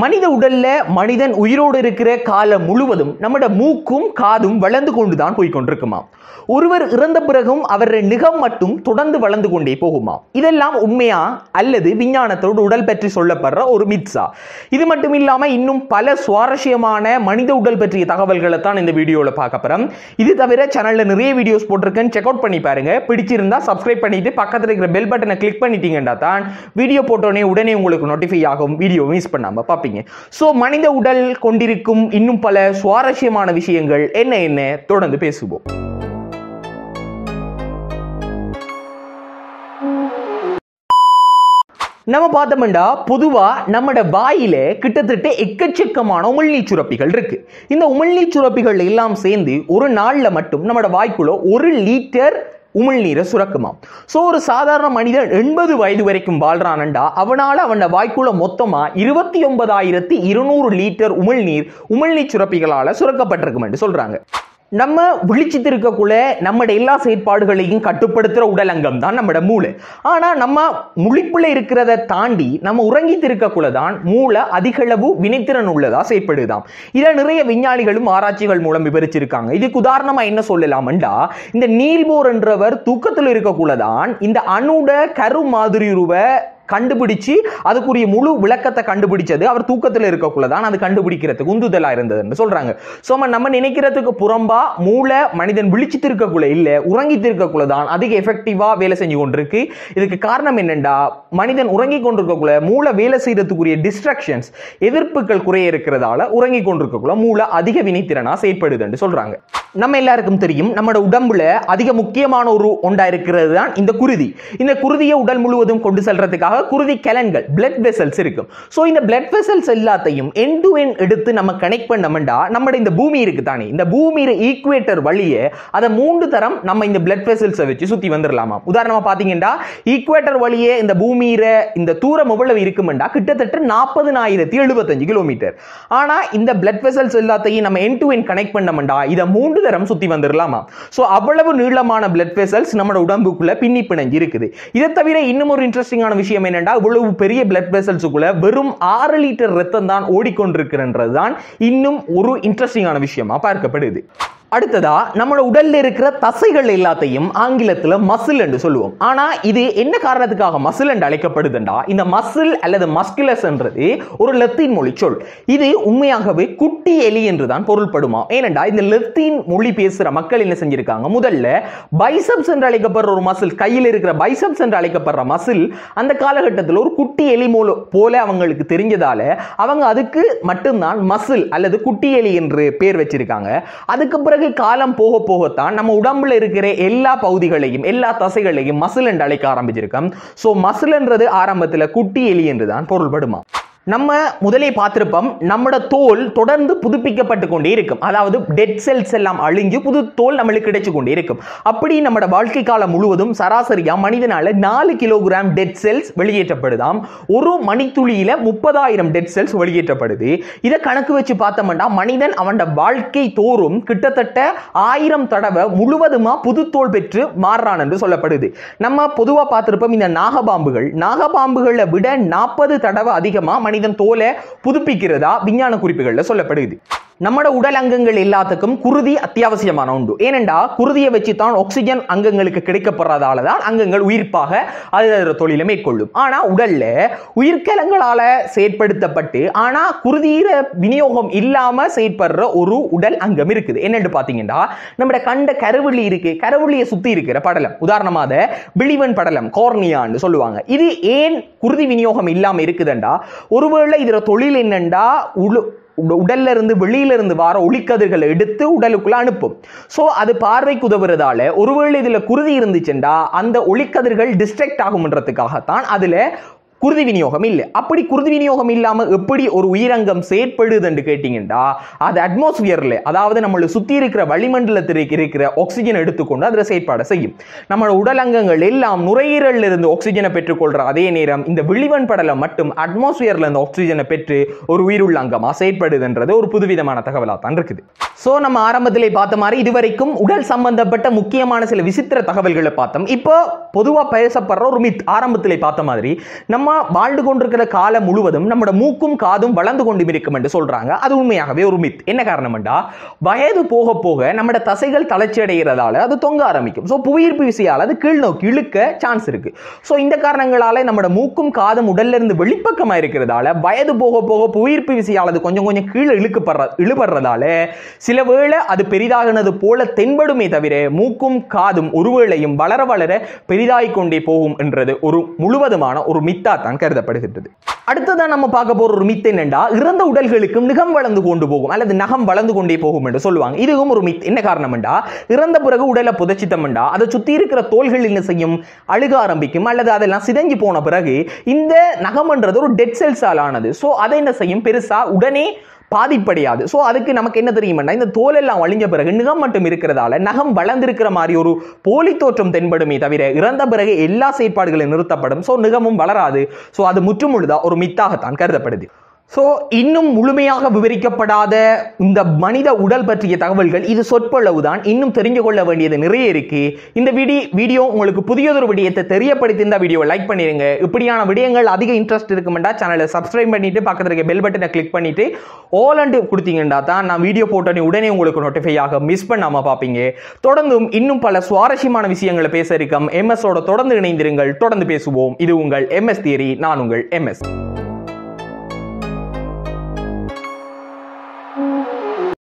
மனித உடல்ல மனிதன் உயிரோடு இருக்கிற காலம் முழுவதும் நம்மட மூக்கும் காதும் வளர்ந்து கொண்டுதான் போய்கொண்டிருக்குமா. ஒருவர் இறந்த பிறகும் அவருடைய நிகம் மட்டும் தொடர்ந்து வளர்ந்து கொண்டே போகுமா. இதெல்லாம் உண்மையா அல்லது விஞ்ஞானத்தோடு உடல் பற்றி சொல்லப்படுற ஒரு மித்ஸா? இது மட்டும் இல்லாம இன்னும் பல சுவாரஸ்யமான மனித உடல் பற்றிய தகவல்களை தான் இந்த வீடியோல பார்க்க போறோம். இது தவிர சேனல்ல நிறைய வீடியோஸ் போட்டிருக்கேன், செக் அவுட் பண்ணி பாருங்க. பிடிச்சிருந்தா சப்ஸ்கிரைப் பண்ணிட்டு பக்கத்துல இருக்கிற பெல் பட்டனை கிளிக் பண்ணிட்டீங்கன்னா தான் வீடியோ போட்டோனே உடனே உங்களுக்கு நோட்டிஃபை ஆகும், வீடியோ மிஸ் பண்ணாம பார்ப்பீங்க. சோ மனித உடல் கொண்டிருக்கும் இன்னும் பல சுவாரஸ்யமான விஷயங்கள் என்ன தொடர்ந்து பேசுவோம். நம்ம பார்த்தோம்னா பொதுவா நம்மட வாயில கிட்டத்தட்ட எக்கச்சக்கமான உமிழ்நீர் சுரப்பிகள் இருக்கு. இந்த உமிழ்நீர் சுரப்பிகள் எல்லாம் சேர்ந்து ஒரு நாள்ல மட்டும் நம்மட வாய்க்குள்ள 1 லிட்டர் உமிழ்நீரை சுரக்குமா. சோ ஒரு சாதாரண மனிதன் 80 வயது வரைக்கும் வாழ்றானண்டா அவனால அவன் வாய்க்குள்ள மொத்தமா 29,200 லிட்டர் உமிழ்நீர் சுரப்பிகளால சுரக்கப்பட்டிருக்கும் என்று சொல்றாங்க. நம்ம விழிச்சிட்டு இருக்கக்குள்ள நம்மட எல்லா செயற்பாடுகளையும் கட்டுப்படுத்துற உடல் அங்கம் தான் நம்மட மூளை. ஆனா நம்ம முழிப்புல இருக்கிறத தாண்டி நம்ம உறங்கிட்டு இருக்கக்குள்ள தான் மூளை அதிகளவு வினைத்திறன் உள்ளதா செயற்படுதாம். இதை நிறைய விஞ்ஞானிகளும் ஆராய்ச்சிகள் மூலம் விவரிச்சிருக்காங்க. இதுக்கு உதாரணமா என்ன சொல்லலாம்டா, இந்த நீல்போர் என்றவர் தூக்கத்தில் இருக்கக்குள்ளதான் இந்த அணுட கரு மாதிரி கண்டுபிடிச்சு அதுக்குரிய முழு விளக்கத்தை கண்டுபிடிச்சது அவர் தூக்கத்தில் இருக்கக்குள்ளதான். அது கண்டுபிடிக்கிறதுக்கு உந்துதலா இருந்ததுன்னு சொல்றாங்க. சோ நம்ம நினைக்கிறதுக்கு புறம்பா மூளை மனிதன் விழிச்சிட்டு இருக்கக்குள்ள இல்ல, உறங்கிட்டு இருக்கக்குள்ளதான் அதிக எஃபெக்டிவா வேலை செஞ்சு கொண்டிருக்கு. இதுக்கு காரணம் என்னண்டா, மனிதன் உறங்கி கொண்டிருக்கக்குள்ள மூளை வேலை செய்யறதுக்குரிய டிஸ்ட்ராக்ஷன்ஸ் எதிர்ப்புகள் குறைய இருக்கிறதால உறங்கி கொண்டிருக்கக்குள்ள மூளை அதிக வினைத்திறனா செயற்படுதுன்னு சொல்றாங்க. நம்ம எல்லாருக்கும் தெரியும், நம்மளோட உடம்புல அதிக முக்கியமான ஒரு ஒன்றா இருக்கிறது தான் இந்த குருதி. இந்த குருதியை உடல் முழுவதும் கொண்டு செல்றதுக்காக குருதி கலன்கள் பிளட் வெசல்ஸ் இருக்கும். சோ இந்த பிளட் வெசல்ஸ் எல்லாத்தையும் எண்ட் டு எண்ட் எடுத்து நம்ம கனெக்ட் பண்ணோம்னா நம்மட இந்த பூமி இருக்கு தானே, இந்த பூமியில ஈக்குவேட்டர் வழியே அதை 3 தரம் நம்ம இந்த பிளட் வெசல்ஸை வச்சு சுத்தி வந்துடலாமா. உதாரணமா பாத்தீங்கன்னா ஈக்குவேட்டர் வழியே இந்த பூமியில இந்த தூரம் எவ்வளவு இருக்குமெண்டா கிட்டத்தட்ட 40,075 கிலோமீட்டர். ஆனா இந்த பிளட் வெசல்ஸ் எல்லாத்தையும் நம்ம எண்ட் டு எண்ட் கனெக்ட் பண்ணோம்னா இதை 3 தரம் சுத்தி வந்துடலாமா. சோ அவ்வளவு நீளமான பிளட் வெசல்ஸ் நம்ம உடம்புக்குள்ள பின்னி பிணைஞ்சு இருக்குது. இதை தவிர இன்னும் ஒரு இன்ட்ரெஸ்டிங்கான விஷயம் என்னன்னா, இவ்வளவு பெரிய பிளட் வெசல்ஸுக்குள்ள வெறும் 6 லிட்டர் ரத்தம் தான் ஓடிக்கொண்டிருக்கிறதுதான் இன்னும் ஒரு இன்ட்ரெஸ்டிங்கான விஷயமா பார்க்கப்படுது. அடுத்ததா நம்மளோட உடல்ல இருக்கிற தசைகள் எல்லாத்தையும் ஆங்கிலத்துல மசில் என்று சொல்லுவோம். ஆனா இது என்ன காரணத்துக்காக மசில் என்று அழைக்கப்படுதுண்டா, இந்த மசில் அல்லது மஸ்குலஸ் என்றது ஒரு லத்தீன் மொழி சொல். இது உண்மையாகவே குட்டி எலி என்றுதான் பொருள்படுமா. ஏனென்றா இந்த லத்தீன் மொழி பேசுற மக்கள் என்ன செஞ்சிருக்காங்க, முதல்ல பைசப்ஸ் என்று அழைக்கப்படுற ஒரு மசில், கையில் இருக்கிற பைசப்ஸ் என்று அழைக்கப்படுற மசில் அந்த காலகட்டத்தில் ஒரு குட்டி எலி போல அவங்களுக்கு தெரிஞ்சதால அவங்க அதுக்கு மட்டும்தான் மசில் அல்லது குட்டி எலி என்று பேர் வச்சிருக்காங்க. அதுக்கு பிறகு காலம் போக போகத்தான் நம்ம உடம்புல இருக்கிற எல்லா பகுதிகளையும் எல்லா தசைகளையும் மசில் என்று அழைக்க ஆரம்பிச்சிருக்கோம். சோ மசில் என்றது ஆரம்பத்தில் குட்டி எலி என்றுதான் பொருள்படுமா. நம்ம முதலே பார்த்திருப்போம், நம்மட தோல் தொடர்ந்து புதுப்பிக்கப்பட்டு கொண்டே இருக்கும். அதாவது டெட் செல்ஸ் எல்லாம் அழிஞ்சு புது தோல் நம்மளுக்கு கிடைச்சு கொண்டே இருக்கும். அப்படி நம்மட வாழ்க்கை காலம் முழுவதும் சராசரியா மனிதனால 4 கிலோகிராம் டெட் செல்ஸ் வெளியேற்றப்படுதாம். ஒரு மணித்துளியில 30,000 டெட் செல்ஸ் வெளியேற்றப்படுது. இதை கணக்கு வச்சு பார்த்தோம்னா மனிதன் அவன் வாழ்க்கை தோறும் கிட்டத்தட்ட 1000 தடவை முழுவதுமா புது தோல் பெற்று மாறுறான் என்று சொல்லப்படுது. நம்ம பொதுவா பார்த்திருப்போம், இந்த நாகபாம்புகளை விட 40 தடவை அதிகமா மனிதன் தோலை புதுப்பிக்கிறதா விஞ்ஞான குறிப்புகள்ல சொல்லப்படுது. நம்மட உடல் அங்கங்கள் எல்லாத்துக்கும் குருதி அத்தியாவசியமான உண்டு. ஏனென்றா குருதியை வச்சு தான் ஆக்சிஜன் அங்கங்களுக்கு கிடைக்கப்படுறதால தான் அங்கங்கள் உயிர்ப்பாக அது தொழிலை மேற்கொள்ளும். ஆனா உடல்ல உயிர்க்கலங்களால செயற்படுத்தப்பட்டு ஆனா குருதியில விநியோகம் இல்லாம செயற்படுற ஒரு உடல் அங்கம் இருக்குது. என்னன்னு பாத்தீங்கன்னா நம்மட கண்ட கருவெளி இருக்கு, கருவெளியை சுத்தி இருக்கிற படலம், உதாரணமாக விழிவன் படலம் கார்னியான்னு சொல்லுவாங்க. இது ஏன் குருதி விநியோகம் இல்லாம இருக்குதுண்டா, ஒருவேளை இதுல தொழில் என்னண்டா உடல்ல இருந்து வெளியில இருந்து வர ஒளிக்கதிர்களை எடுத்து உடலுக்குள்ள அனுப்பும். சோ அது பார்வைக்கு உதவுறதால ஒருவேளை இதுல குருதி இருந்துச்சுண்டா அந்த ஒளிக்கதிர்கள் டிஸ்ட்ராக்ட் ஆகும்ன்றதுக்காகத்தான் அதுல குருதி விநியோகம் இல்லை. அப்படி குருதி விநியோகம் இல்லாம எப்படி ஒரு உயிரங்கம் செயற்படுதுன்னு கேட்டீங்கன்னா, அது அட்மாஸ்பியர்ல அதாவது நம்மளை சுத்தி இருக்கிற வளிமண்டலத்தில் இருக்கிற ஆக்சிஜன் எடுத்துக்கொண்டு அதில் செயற்பாடு செய்யும். நம்மளோட உடல் அங்கங்கள் எல்லாம் நுரையீரலில் இருந்து ஆக்சிஜனை பெற்றுக்கொள்ற அதே நேரம் இந்த விழிவன் படலம் மட்டும் அட்மாஸ்பியர்ல இருந்து ஆக்சிஜனை பெற்று ஒரு உயிருள்ள அங்கமா செயற்படுதுன்றது ஒரு புதுவிதமான தகவலா தான் இருக்குது. சோ நம்ம ஆரம்பத்திலே பார்த்த மாதிரி இதுவரைக்கும் உடல் சம்பந்தப்பட்ட முக்கியமான சில விசித்திர தகவல்களை பார்த்தோம். இப்போ பொதுவா பேசப்படுற ஒரு மித் ஆரம்பத்திலே பார்த்த மாதிரி நம்ம வாழ்ந்து கொண்டிருக்கிற காலம் முழுவதும் நம்மட மூக்கும் காதும் வளர்ந்து கொண்டு இருக்கும் என்று சொல்றாங்க. அது உண்மையாகவே ஒரு மித். என்ன காரணம்டா, வயது போக போக நம்மட தசைகள் தளர்ச்சி அடைகிறதால அது தொங்க ஆரம்பிக்கும். ஸோ புவியீர்ப்பு விசையால் அது கீழ் நோக்கி இழுக்க சான்ஸ் இருக்கு. ஸோ இந்த காரணங்களால நம்மட மூக்கும் காதும் உடல்ல இருந்து வெளிப்பக்கமா இருக்கிறதால வயது போக போக புவியீர்ப்பு விசையால் அது கொஞ்சம் கொஞ்சம் கீழே இழுபடுறதால சில வேளை அது பெரிதாகினது போல தென்படுமே தவிர மூக்கும் காதும் ஒருவேளையும் வளர வளர பெரிதாகிக் கொண்டே போகும் என்றது ஒரு முழுவதுமான ஒரு மித்தா தான் கருதப்படுகிறது. அடுத்ததான் நம்ம பார்க்க போற ஒரு மித் என்னண்டா, இறந்த உடல்களுக்கும் நகம் வளர்ந்து கொண்டு போகும் அல்லது நகம் வளர்ந்து கொண்டே போகும் என்று சொல்லுவாங்க. இதுவும் ஒரு மித். என்ன காரணம்டா, இறந்த பிறகு உடலை புதைச்சிட்டோம்டா அதை சுத்தி இருக்கிற தோள்கள் என்ன செய்யும், அழுக ஆரம்பிக்கும் அல்லது அதெல்லாம் சிதைஞ்சு போன பிறகு இந்த நகம்ன்றது ஒரு டெட் செல்ஸால் ஆனது. ஸோ அதை என்ன செய்யும், பெருசா உடனே பாதிப்படையாது. ஸோ அதுக்கு நமக்கு என்ன தெரியும்னா, இந்த தோல் எல்லாம் வழிஞ்ச பிறகு நகம் மட்டும் இருக்கிறதால நகம் வளர்ந்திருக்கிற மாதிரி ஒரு போலி தோற்றம் தென்படுமே தவிர இறந்த பிறகு எல்லா செயற்பாடுகளும் நிறுத்தப்படும். ஸோ நகமும் வளராது. ஸோ அது முற்றுமுழுதா ஒரு மித்தாகத்தான் கருதப்படுது. ஸோ இன்னும் முழுமையாக விவரிக்கப்படாத இந்த மனித உடல் பற்றிய தகவல்கள் இது சொற்பளவு தான். இன்னும் தெரிஞ்சு கொள்ள வேண்டியது நிறைய இருக்கு. இந்த வீடியோ உங்களுக்கு புதியதொரு விடயத்தை தெரியப்படுத்தி இந்த வீடியோவை லைக் பண்ணிருங்க. இப்படியான விடயங்கள் அதிக இன்ட்ரெஸ்ட் இருக்குமெண்டா சேனலை சப்ஸ்கிரைப் பண்ணிட்டு பக்கத்தில் இருக்க பெல் பட்டனை கிளிக் பண்ணிட்டு ஆல் அண்ட் கொடுத்தீங்கன்னா தான் நான் வீடியோ போட்டோன்னே உடனே உங்களுக்கு நோட்டிஃபை ஆக மிஸ் பண்ணாம பார்ப்பீங்க. தொடர்ந்தும் இன்னும் பல சுவாரஸ்யமான விஷயங்களை பேச இருக்கோம். MS ஓட தொடர்ந்து இணைந்திருங்கள். தொடர்ந்து பேசுவோம். இது உங்கள் MS தியரி. நான் உங்கள் MS.